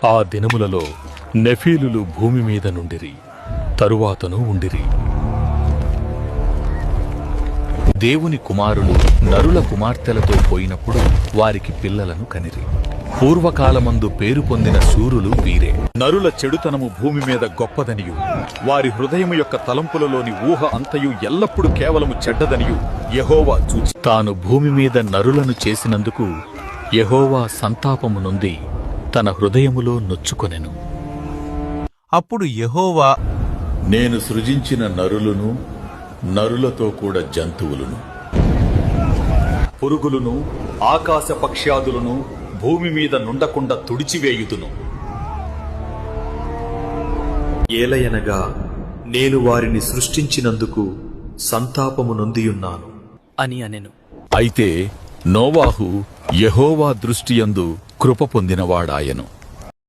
ఆ దినములలో నెఫీలులు భూమి మీద నుండిరి, తరువాతను ఉండిరి. దేవుని కుమారులు నరుల కుమార్తెలతో పోయినప్పుడు వారికి పిల్లలను కనిరి. పూర్వకాలమందు పేరు పొందిన శూరులు వీరే. నరుల చెడుతనము భూమి మీద గొప్పదనియు, వారి హృదయము యొక్క తలంపులలోని ఊహ అంతయు ఎల్లప్పుడూ కేవలము చెడ్డదనియు యెహోవా చూచి, తాను భూమి మీద నరులను చేసినందుకు యెహోవా సంతాపము నొంది తన హృదయములో నొచ్చుకొనెను. అప్పుడు యెహోవా, నేను సృజించిన నరులను, నరులతో కూడా జంతువులను, పురుగులను, ఆకాశ పక్ష్యాదులను భూమి మీద నుండకుండా తుడిచివేయుదును. ఏలయనగా నేను వారిని సృష్టించినందుకు సంతాపము నొందియున్నాను అని అనెను. అయితే నోవాహు యెహోవా దృష్టియందు కృప పొందినవాడాయెను.